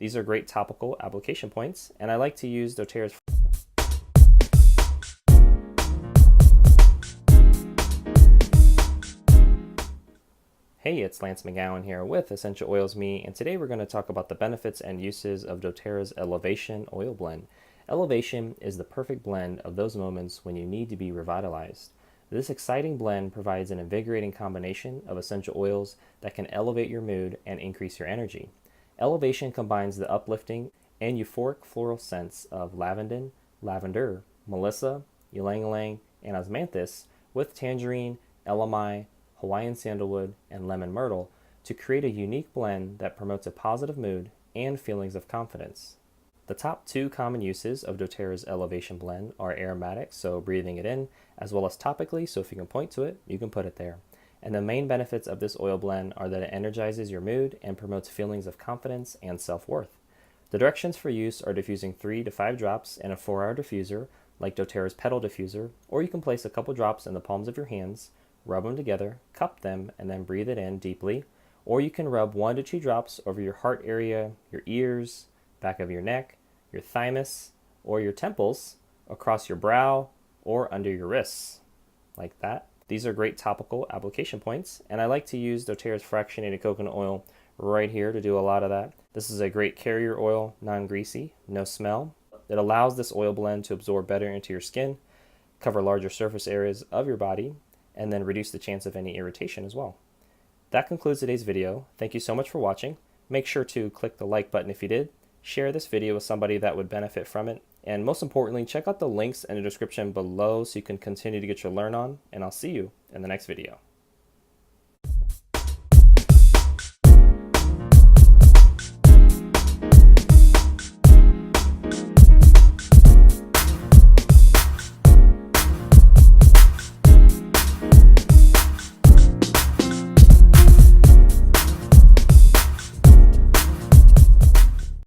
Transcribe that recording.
These are great topical application points, and I like to use doTERRA's. Hey, it's Lance McGowan here with Essential Oils Me, and today we're going to talk about the benefits and uses of doTERRA's Elevation oil blend. Elevation is the perfect blend of those moments when you need to be revitalized. This exciting blend provides an invigorating combination of essential oils that can elevate your mood and increase your energy. Elevation combines the uplifting and euphoric floral scents of lavender, melissa, ylang-ylang, and osmanthus with tangerine, elemi, Hawaiian sandalwood, and lemon myrtle to create a unique blend that promotes a positive mood and feelings of confidence. The top two common uses of doTERRA's Elevation blend are aromatic, so breathing it in, as well as topically, so if you can point to it, you can put it there. And the main benefits of this oil blend are that it energizes your mood and promotes feelings of confidence and self-worth. The directions for use are diffusing 3 to 5 drops in a 4-hour diffuser, like doTERRA's Petal diffuser, or you can place a couple drops in the palms of your hands, rub them together, cup them, and then breathe it in deeply. Or you can rub 1 to 2 drops over your heart area, your ears, back of your neck, your thymus, or your temples, across your brow, or under your wrists, like that. These are great topical application points, and I like to use doTERRA's fractionated coconut oil right here to do a lot of that. This is a great carrier oil, non-greasy, no smell. It allows this oil blend to absorb better into your skin, cover larger surface areas of your body, and then reduce the chance of any irritation as well. That concludes today's video. Thank you so much for watching. Make sure to click the like button if you did, share this video with somebody that would benefit from it, and most importantly, check out the links in the description below so you can continue to get your learn on, and I'll see you in the next video.